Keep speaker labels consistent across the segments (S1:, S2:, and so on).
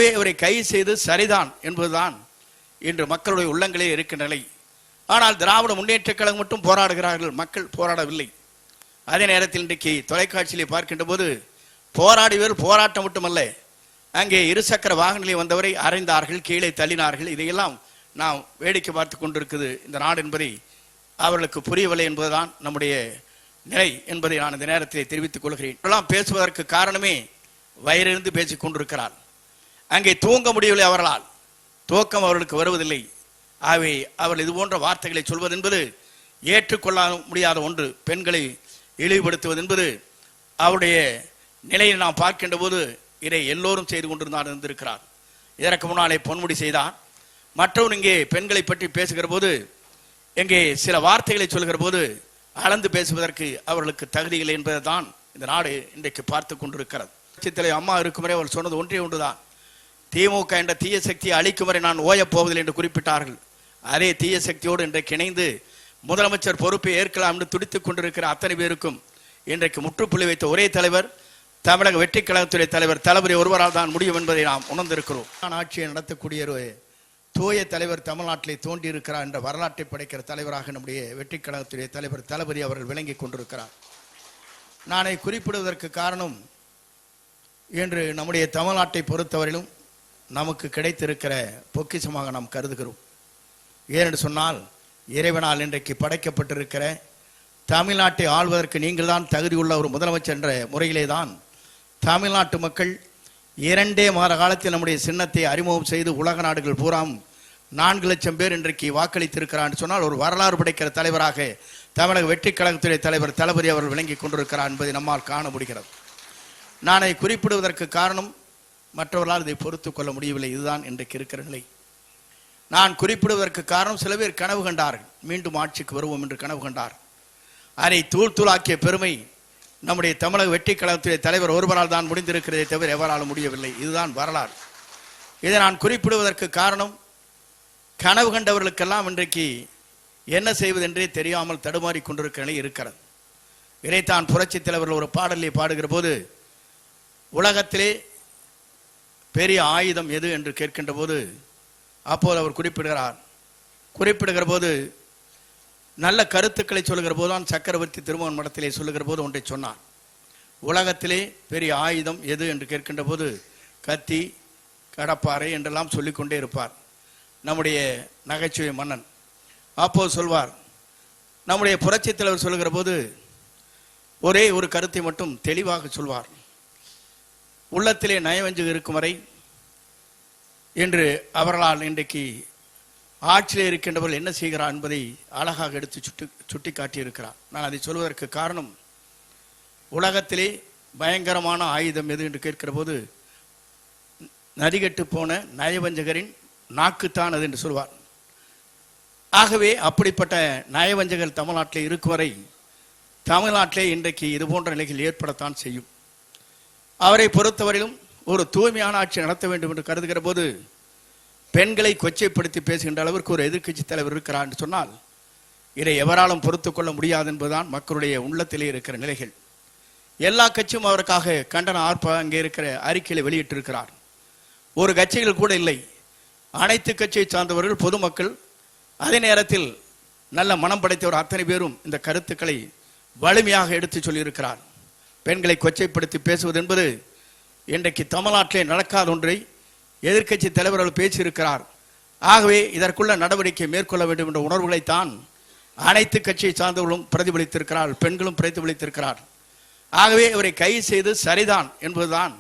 S1: ஆகவே இவரை கைது செய்து சரிதான் என்பதுதான் இன்று மக்களுடைய உள்ளங்களே இருக்கின்ற நிலை. ஆனால் திராவிட முன்னேற்ற கழகம் மட்டும் போராடுகிறார்கள், மக்கள் போராடவில்லை. அதே நேரத்தில் இன்றைக்கு தொலைக்காட்சியிலே பார்க்கின்ற போது போராடியவர் போராட்டம் மட்டுமல்ல, அங்கே இருசக்கர வாகனங்களில் வந்தவரை அறைந்தார்கள், கீழே தள்ளினார்கள். இதையெல்லாம் நாம் வேடிக்கை பார்த்து கொண்டிருக்குது இந்த நாடு என்பதை அவர்களுக்கு புரியவில்லை என்பதுதான் நம்முடைய நிலை என்பதை நான் இந்த நேரத்தில் தெரிவித்துக் கொள்கிறேன். எல்லாம் பேசுவதற்கு காரணமே வயிறிருந்து பேசிக் கொண்டிருக்கிறார். அங்கே தூங்க முடியவில்லை, அவர்களால் தூக்கம் அவர்களுக்கு வருவதில்லை. ஆகவே அவர்கள் இது போன்ற வார்த்தைகளை சொல்வது என்பது ஏற்றுக்கொள்ள முடியாத ஒன்று. பெண்களை இழிவுபடுத்துவது என்பது அவருடைய நிலையை நாம் பார்க்கின்ற போது இதை எல்லோரும் செய்து கொண்டிருந்தார் இருந்திருக்கிறார். இதற்கு முன்னாலே பொன்முடி செய்தார். மற்றவர் இங்கே பெண்களை பற்றி பேசுகிற போது, இங்கே சில வார்த்தைகளை சொல்கிற போது அளந்து பேசுவதற்கு அவர்களுக்கு தகுதி இல்லை என்பதை தான் இந்த நாடு இன்றைக்கு பார்த்து கொண்டிருக்கிறது. அம்மா இருக்கும் வரை அவர் சொன்னது ஒன்றே ஒன்றுதான், திமுக என்ற தீய சக்தியை அழிக்கும் வரை நான் ஓயப் போவதில்லை என்று குறிப்பிட்டார்கள். அதே தீய சக்தியோடு இன்றைக்கு இணைந்து முதலமைச்சர் பொறுப்பை ஏற்கலாம் என்று துடித்துக் கொண்டிருக்கிற அத்தனை பேருக்கும் இன்றைக்கு முற்றுப்புள்ளி வைத்த ஒரே தலைவர் தமிழக வெற்றி கழகத்துடைய தலைவர் தளபதி ஒருவரால் தான் முடியும் என்பதை நாம் உணர்ந்திருக்கிறோம். ஆட்சியை நடத்தக்கூடிய ஒரு தூய தலைவர் தமிழ்நாட்டிலே தோன்றியிருக்கிறார் என்ற வரலாற்றை படைக்கிற தலைவராக நம்முடைய வெற்றி கழகத்துடைய தலைவர் தளபதி அவர்கள் விளங்கி கொண்டிருக்கிறார். நானை குறிப்பிடுவதற்கு காரணம், இன்று நம்முடைய தமிழ்நாட்டை பொறுத்தவரையிலும் நமக்கு கிடைத்திருக்கிற பொக்கிஷமாக நாம் கருதுகிறோம். ஏனென்று சொன்னால், இறைவனால் இன்றைக்கு படைக்கப்பட்டிருக்கிற தமிழ்நாட்டை ஆள்வதற்கு நீங்கள் தான் தகுதியுள்ள ஒரு முதலமைச்சர் என்ற முறையிலே தான் தமிழ்நாட்டு மக்கள் 2 மாத காலத்தில் நம்முடைய சின்னத்தை அறிமுகம் செய்து உலக நாடுகள் பூராம் 4 லட்சம் பேர் இன்றைக்கு வாக்களித்திருக்கிறார் சொன்னால் ஒரு வரலாறு படைக்கிற தலைவராக தமிழக வெற்றி கழகத்துடைய தலைவர் தளபதி அவர்கள் விளங்கி கொண்டிருக்கிறார் என்பதை நம்மால் காண முடிகிறது. நான் அதை குறிப்பிடுவதற்கு காரணம், மற்றவர்களால் இதை பொறுத்து கொள்ள முடியவில்லை. இதுதான் இன்றைக்கு இருக்கிற நிலை. நான் குறிப்பிடுவதற்கு காரணம், சில பேர் கனவு கண்டார்கள், மீண்டும் ஆட்சிக்கு வருவோம் என்று கனவு கண்டார். அதை தூள் தூளாக்கிய பெருமை நம்முடைய தமிழக வெற்றி கழகத்துடைய தலைவர் ஒருவரால் தான் முடிந்திருக்கிறதே தவிர எவராலும் முடியவில்லை. இதுதான் வரலாறு. இதை நான் குறிப்பிடுவதற்கு காரணம், கனவு கண்டவர்களுக்கெல்லாம் இன்றைக்கு என்ன செய்வதென்றே தெரியாமல் தடுமாறி கொண்டிருக்கிற நிலை இருக்கிறது. இதைத்தான் புரட்சி தலைவர்கள் ஒரு பாடலை பாடுகிற போது, உலகத்திலே பெரிய ஆயுதம் எது என்று கேட்கின்ற போது அப்போது அவர் குறிப்பிடுகிற போது நல்ல கருத்துக்களை சொல்லுகிற போதுதான் சக்கரவர்த்தி திருமகன் மடத்திலே சொல்லுகிற போது ஒன்றை சொன்னார். உலகத்திலே பெரிய ஆயுதம் எது என்று கேட்கின்ற போது கத்தி, கடப்பாறை என்றெல்லாம் சொல்லிக்கொண்டே இருப்பார் நம்முடைய நகைச்சுவை மன்னன். அப்போது சொல்வார், நம்முடைய புரட்சி தலைவர் சொல்லுகிற போது ஒரே ஒரு கருத்தை மட்டும் தெளிவாக சொல்வார், உள்ளத்திலே நயவஞ்சகம் இருக்கும் வரை என்று அவர்களால் இன்றைக்கு ஆட்சியில் இருக்கின்றவர்கள் என்ன செய்கிறார் என்பதை அழகாக எடுத்து சுட்டி காட்டியிருக்கிறார். நான் அதை சொல்வதற்கு காரணம், உலகத்திலே பயங்கரமான ஆயுதம் எது என்று கேட்கிற போது நதிகட்டு போன நயவஞ்சகரின் நாக்குத்தான் அது என்று சொல்வார். ஆகவே அப்படிப்பட்ட நயவஞ்சகர் தமிழ்நாட்டிலே இருக்கும் வரை தமிழ்நாட்டிலே இன்றைக்கு இது போன்ற நிலைகள் ஏற்படத்தான் செய்யும். அவரை பொறுத்தவரையிலும் ஒரு தூய்மையான ஆட்சி நடத்த வேண்டும் என்று கருதுகிற போது பெண்களை கொச்சைப்படுத்தி பேசுகின்ற அளவிற்கு ஒரு எதிர்க்கட்சி தலைவர் இருக்கிறார் என்று சொன்னால் இதை எவராலும் பொறுத்து கொள்ள முடியாது என்பதுதான் மக்களுடைய உள்ளத்திலே இருக்கிற நிலைகள். எல்லா கட்சியும் அவருக்காக கண்டன ஆர்ப்பாட்டம் அங்கே இருக்கிற அறிக்கையை வெளியிட்டிருக்கிறார். ஒரு கட்சிகள் கூட இல்லை, அனைத்து கட்சியை சார்ந்தவர்கள், பொதுமக்கள், அதே நேரத்தில் நல்ல மனம் படைத்தவர் அத்தனை பேரும் இந்த கருத்துக்களை வலிமையாக எடுத்து சொல்லியிருக்கிறார். பெண்களை கொச்சைப்படுத்தி பேசுவது என்பது இன்றைக்கு தமிழ்நாட்டிலே நடக்காத ஒன்றை எதிர்க்கட்சி தலைவர்கள் பேசியிருக்கிறார். ஆகவே இதற்குள்ள நடவடிக்கை மேற்கொள்ள வேண்டும் என்ற உணர்வுகளைத்தான் அனைத்து கட்சியை சார்ந்தவர்களும் பிரதிபலித்திருக்கிறார், பெண்களும் பிரதிபலித்திருக்கிறார். ஆகவே இவரை கைது செய்து சரிதான் என்பதுதான்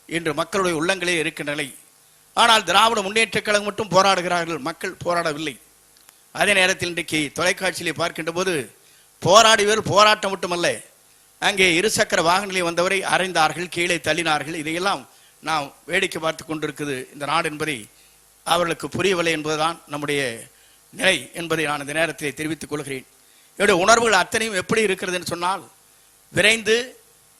S1: இன்று மக்களுடைய உள்ளங்களே இருக்கின்ற நிலை. ஆனால் திராவிட முன்னேற்ற கழகம் மட்டும் போராடுகிறார்கள், மக்கள் போராடவில்லை. அதே நேரத்தில் இன்றைக்கு தொலைக்காட்சியிலே பார்க்கின்ற போது போராடியவர் போராட்டம் மட்டுமல்ல, அங்கே இருசக்கர வாகனங்களில் வந்தவரை அறைந்தார்கள், கீழே தள்ளினார்கள். இதையெல்லாம் நாம் வேடிக்கை பார்த்து கொண்டிருக்குது இந்த நாடு என்பதை அவர்களுக்கு புரியவில்லை என்பதுதான் நம்முடைய நிலை என்பதை நான் இந்த நேரத்தில் தெரிவித்துக் கொள்கிறேன். என்னுடைய உணர்வுகள் அத்தனையும் எப்படி இருக்கிறது என்று சொன்னால், விரைந்து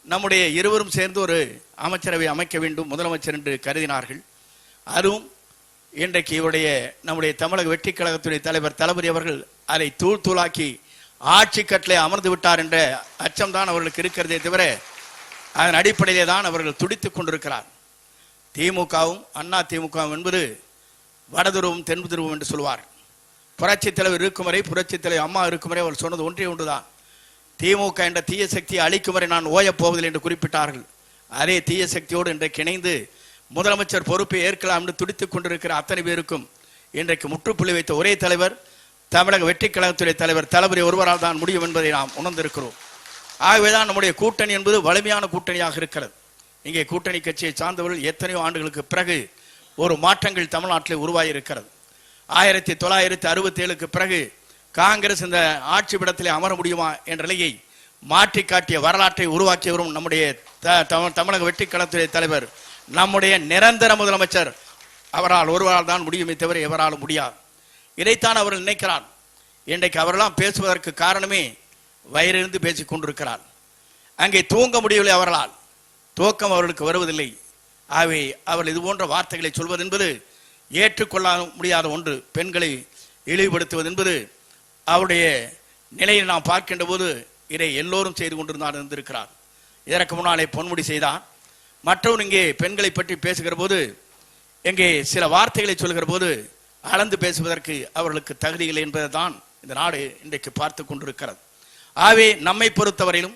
S1: நம்முடைய இருவரும் சேர்ந்து ஒரு அமைச்சரவை அமைக்க வேண்டும் முதலமைச்சர் என்று கருதினார்கள். அதுவும் இன்றைக்கு இவருடைய நம்முடைய தமிழக வெற்றி கழகத்துடைய தலைவர் தளபதி அவர்கள் அதை தூள் தூளாக்கி ஆட்சி கட்டளை அமர்ந்து விட்டார் என்ற அச்சம்தான் அவர்களுக்கு இருக்கிறதே தவிர அதன் அடிப்படையிலே தான் அவர்கள் துடித்துக் கொண்டிருக்கிறார். திமுகவும் அண்ணா திமுகவும் என்பது வடதுருவம் தென் துருவம் என்று சொல்வார். புரட்சித் தலைவர் இருக்கும் வரை, புரட்சித் தலைவர் அம்மா இருக்கும் வரை அவர் சொன்னது ஒன்றே ஒன்றுதான், திமுக என்ற தீய சக்தியை அழிக்கும் வரை நான் ஓயப் போவதில்லை என்று குறிப்பிட்டார்கள். அதே தீய சக்தியோடு இன்றைக்கு இணைந்து முதலமைச்சர் பொறுப்பை ஏற்கலாம் என்று துடித்துக் கொண்டிருக்கிற அத்தனை பேருக்கும் இன்றைக்கு முற்றுப்புள்ளி வைத்த ஒரே தலைவர் தமிழக வெற்றிக் கழகத்துடைய தலைவர் தளபதி ஒருவரால் தான் முடியும் என்பதை நாம் உணர்ந்திருக்கிறோம். ஆகவேதான் நம்முடைய கூட்டணி என்பது வலிமையான கூட்டணியாக இருக்கிறது. இங்கே கூட்டணி கட்சியை சார்ந்தவர்கள் எத்தனையோ ஆண்டுகளுக்கு பிறகு ஒரு மாற்றங்கள் தமிழ்நாட்டில் உருவாகி இருக்கிறது. 1967க்கு பிறகு காங்கிரஸ் இந்த ஆட்சி பீடத்திலே அமர முடியுமா என்ற நிலையை மாற்றி காட்டிய வரலாற்றை உருவாக்கி வரும் நம்முடைய தமிழக வெற்றி கழகத்துடைய தலைவர், நம்முடைய நிரந்தர முதலமைச்சர், அவரால் ஒருவரால் தான் முடியுமே தவிர எவராலும் முடியாது. இதைத்தான் அவர்கள் நினைக்கிறார். இன்றைக்கு அவரெல்லாம் பேசுவதற்கு காரணமே வயிறிருந்து பேசிக் கொண்டிருக்கிறார். அங்கே தூங்க முடியவில்லை, அவர்களால் தூக்கம் அவர்களுக்கு வருவதில்லை. ஆகவே அவர்கள் இது போன்ற வார்த்தைகளை சொல்வது என்பது ஏற்றுக்கொள்ள முடியாத ஒன்று. பெண்களை இழிவுபடுத்துவது என்பது அவருடைய நிலையை நாம் பார்க்கின்ற போது இதை எல்லோரும் செய்து கொண்டிருந்தார் இருந்திருக்கிறார். இதற்கு முன்னாலே பொன்முடி செய்தார். மற்றவர் இங்கே பெண்களை பற்றி பேசுகிற போது, இங்கே சில வார்த்தைகளை சொல்கிற போது அளந்து பேசுவதற்கு அவர்களுக்கு தகுதி இல்லை என்பதை தான் இந்த நாடு இன்றைக்கு பார்த்து கொண்டிருக்கிறது. ஆகவே நம்மை பொறுத்தவரையிலும்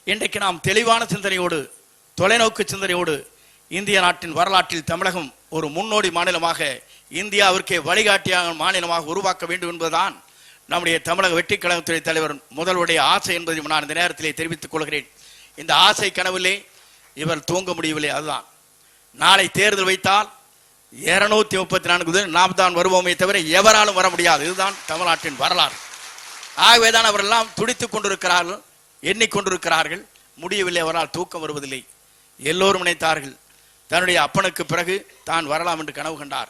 S1: இன்றைக்கு நாம் தெளிவான சிந்தனையோடு, தொலைநோக்கு சிந்தனையோடு இந்திய நாட்டின் வரலாற்றில் தமிழகம் ஒரு முன்னோடி மாநிலமாக, இந்தியாவிற்கே வழிகாட்டியாக மாநிலமாக உருவாக்க வேண்டும் என்பதுதான் நம்முடைய தமிழக வெற்றிக் கழகத்துறை தலைவர் முதல்வருடைய ஆசை என்பதை நான் இந்த நேரத்திலே தெரிவித்துக் கொள்கிறேன். இந்த ஆசை கனவிலே இவர் தூங்க முடியவில்லை. அதுதான் நாளை தேர்தல் வைத்தால் 234 நாம் தான் வருவோமே தவிர எவராலும் வர முடியாது. இதுதான் தமிழ்நாட்டின் வரலாறு. ஆகவேதான் அவரெல்லாம் துடித்துக் கொண்டிருக்கிறார்கள், எண்ணிக்கொண்டிருக்கிறார்கள். முடியவில்லை, அவரால் தூக்கம் வருவதில்லை. எல்லோரும் நினைத்தார்கள் தன்னுடைய அப்பனுக்கு பிறகு தான் வரலாம் என்று கனவு கண்டார்.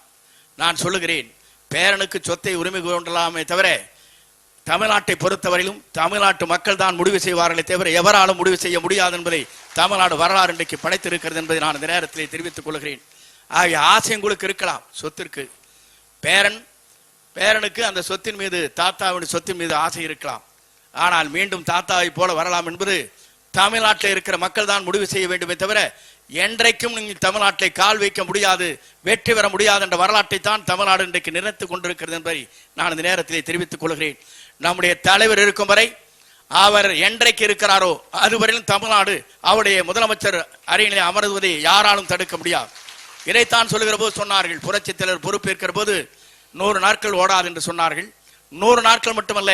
S1: நான் சொல்லுகிறேன், பேரனுக்கு சொத்தை உரிமை கொண்டலாமே தவிர தமிழ்நாட்டை பொறுத்தவரையிலும் தமிழ்நாட்டு மக்கள் தான் முடிவு செய்வார்களே தவிர எவராலும் முடிவு செய்ய முடியாது என்பதை தமிழ்நாடு வரலாறு இன்றைக்கு படைத்திருக்கிறது என்பதை நான் இந்த நேரத்திலே தெரிவித்துக் கொள்கிறேன். ஆகிய ஆசை உங்களுக்கு இருக்கலாம் சொத்திற்கு. பேரனுக்கு அந்த சொத்தின் மீது, தாத்தாவின் சொத்தின் மீது ஆசை இருக்கலாம். ஆனால் மீண்டும் தாத்தாவை போல வரலாம் என்பது தமிழ்நாட்டில் இருக்கிற மக்கள் தான் முடிவு செய்ய வேண்டுமே தவிர என்றைக்கும் நீங்கள் தமிழ்நாட்டை கால் வைக்க முடியாது, வெற்றி பெற முடியாது என்ற வரலாற்றை தான் தமிழ்நாடு இன்றைக்கு நினைத்துக் கொண்டிருக்கிறது என்பதை நான் இந்த நேரத்திலே தெரிவித்துக் கொள்கிறேன். நம்முடைய தலைவர் இருக்கும் வரை, அவர் என்றைக்கு இருக்கிறாரோ அதுவரையிலும் தமிழ்நாடு அவருடைய முதலமைச்சர் அறையிலே அமர்வதை யாராலும் தடுக்க முடியாது. இதைத்தான் சொல்லுகிற போது சொன்னார்கள், புரட்சித் தலைவர் பொறுப்பேற்கிற போது 100 நாட்கள் ஓடாது என்று சொன்னார்கள். 100 நாட்கள் மட்டுமல்ல,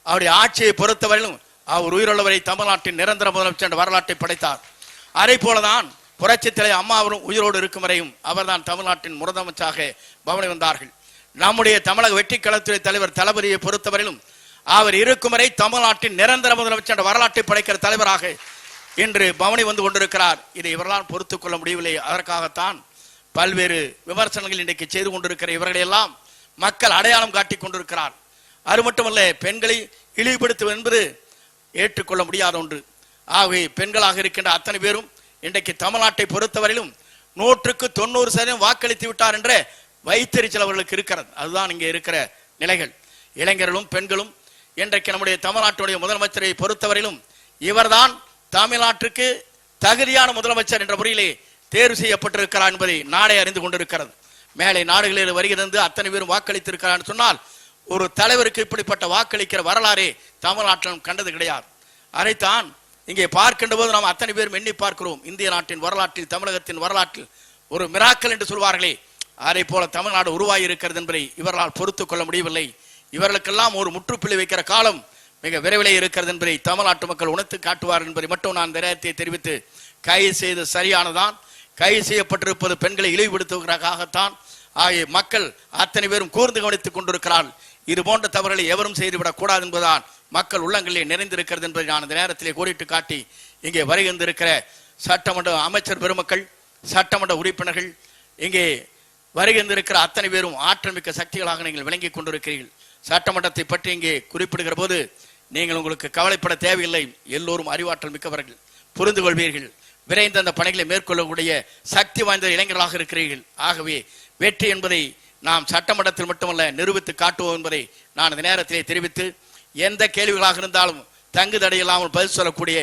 S1: அவருடைய ஆட்சியை பொறுத்தவரையிலும் அவர் உயிருள்ளவரை தமிழ்நாட்டின் நிரந்தர முதலமைச்சர் என்ற வரலாற்றை படைத்தார். அதே போலதான் புரட்சித் தலைவர் அம்மா அவரும் உயிரோடு இருக்கும் வரையும் அவர்தான் தமிழ்நாட்டின் முதலமைச்சராக பவனி வந்தார்கள். நம்முடைய தமிழக வெற்றிக் கழகத்துறை தலைவர் தளபதியை பொறுத்தவரையிலும் அவர் இருக்கும் வரை தமிழ்நாட்டின் நிரந்தர முதலமைச்சர் என்ற வரலாற்றை படைக்கிற தலைவராக இன்று பவனி வந்து கொண்டிருக்கிறார். இதை இவர்களால் பொறுத்துக் கொள்ள முடியவில்லை. அதற்காகத்தான் பல்வேறு விமர்சனங்கள் இன்றைக்கு செய்து கொண்டிருக்கிற இவர்களையெல்லாம் மக்கள் அடையாளம் காட்டிக் கொண்டிருக்கிறார். அது மட்டுமல்ல, பெண்களை இழிவுபடுத்துவது என்பது ஏற்றுக்கொள்ள முடியாத ஒன்று. ஆகவே பெண்களாக இருக்கின்ற அத்தனை பேரும் இன்றைக்கு தமிழ்நாட்டை பொறுத்தவரையிலும் 100% வாக்களித்து விட்டார் என்ற வைத்தறிச்சல் அவர்களுக்கு இருக்கிறது. அதுதான் இங்கே இருக்கிற நிலைகள். இளைஞர்களும் பெண்களும் இன்றைக்கு நம்முடைய தமிழ்நாட்டுடைய முதலமைச்சரை பொறுத்தவரையிலும் இவர்தான் தமிழ்நாட்டுக்கு தகுதியான முதலமைச்சர் என்ற முறையிலே தேர்வு செய்யப்பட்டிருக்கிறார் என்பதை நாடே அறிந்து கொண்டிருக்கிறது. மேலே நாடுகளில் வருகிறது அத்தனை பேரும் வாக்களித்திருக்கிறார் சொன்னால் ஒரு தலைவருக்கு இப்படிப்பட்ட வாக்களிக்கிற வரலாறே தமிழ்நாட்டிலும் கண்டது கிடையாது. அதைத்தான் இங்கே பார்க்கின்ற போது நாம் அத்தனை பேரும் எண்ணி பார்க்கிறோம். இந்திய நாட்டின் வரலாற்றில், தமிழகத்தின் வரலாற்றில் ஒரு மிராக்கல் என்று சொல்வார்களே, அதை போல தமிழ்நாடு உருவாகி இருக்கிறது என்பதை இவர்களால் பொறுத்துக் கொள்ள முடியவில்லை. இவர்களுக்கெல்லாம் ஒரு முற்றுப்புள்ளி வைக்கிற காலம் மிக விரைவிலே இருக்கிறது என்பதை தமிழ்நாட்டு மக்கள் உணர்த்து காட்டுவார் என்பதை மட்டும் நான் இந்த நேரத்தை தெரிவித்து, கைது செய்து சரியானதான். கைது செய்யப்பட்டிருப்பது பெண்களை இழிவுபடுத்துவதற்காகத்தான். ஆகிய மக்கள் அத்தனை பேரும் கூர்ந்து கவனித்துக் கொண்டிருக்கிறார்கள். இது போன்ற தவறுகளை எவரும் செய்துவிடக் கூடாது என்பதுதான் மக்கள் உள்ளங்களிலே நிறைந்திருக்கிறது என்பதை நான் இந்த நேரத்திலே கோடிட்டு காட்டி, இங்கே வருகின்றிருக்கிற சட்டமன்ற அமைச்சர் பெருமக்கள், சட்டமன்ற உறுப்பினர்கள், இங்கே வருகின்றிருக்கிற அத்தனை பேரும் ஆற்றல் மிக்க சக்திகளாக நீங்கள் விளங்கிக் கொண்டிருக்கிறீர்கள். சட்டமன்றத்தை பற்றி இங்கே குறிப்பிடுகிற போது நீங்கள் உங்களுக்கு கவலைப்பட தேவையில்லை. எல்லோரும் அறிவாற்றல் மிக்கவர்கள், புரிந்து கொள்வீர்கள். விரைந்து அந்த பணிகளை மேற்கொள்ளக்கூடிய சக்தி வாய்ந்த இளைஞர்களாக இருக்கிறீர்கள். ஆகவே வெற்றி என்பதை நாம் சட்டமன்றத்தில் மட்டுமல்ல நிரூபித்து காட்டுவோம் என்பதை நான் இந்த நேரத்திலே தெரிவித்து, எந்த கேள்விகளாக இருந்தாலும் தங்கு தடையில்லாமல் பதில் சொல்லக்கூடிய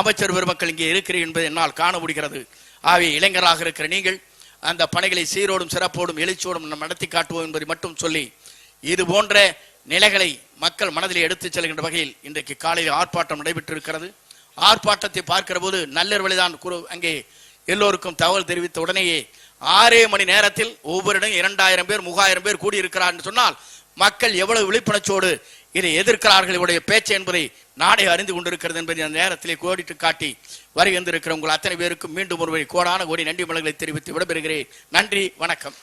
S1: அமைச்சர் பெருமக்கள் இங்கே இருக்கிறீர்கள் என்பதை என்னால் காண முடிகிறது. ஆகவே இளைஞராக இருக்கிற நீங்கள் அந்த பணிகளை சீரோடும் சிறப்போடும் எழுச்சியோடும் நடத்தி காட்டுவோம் என்பதை மட்டும் சொல்லி, இது போன்ற நிலைகளை மக்கள் மனதிலே எடுத்துச் செல்கின்ற வகையில் இன்றைக்கு காலையில் ஆர்ப்பாட்டம் நடைபெற்றிருக்கிறது. ஆர்ப்பாட்டத்தை பார்க்கிற போது நள்ளிரவில்தான் அங்கே எல்லோருக்கும் தகவல் தெரிவித்த உடனேயே 6 மணி நேரத்தில் ஒவ்வொரு இடம் 2000 பேர் 3000 பேர் கூடியிருக்கிறார் என்று சொன்னால் மக்கள் எவ்வளவு விழிப்புணர்ச்சியோடு இதை எதிர்க்கிறார்கள், இவருடைய பேச்சு என்பதை நாடே அறிந்து கொண்டிருக்கிறது என்பதை அந்த நேரத்திலே கோடிட்டு காட்டி வருகின்றிருக்கிற உங்கள் அத்தனை பேருக்கும் மீண்டும் ஒருவரை கோடான கோடி நன்றி மலர்களை தெரிவித்து விடைபெறுகிறேன். நன்றி, வணக்கம்.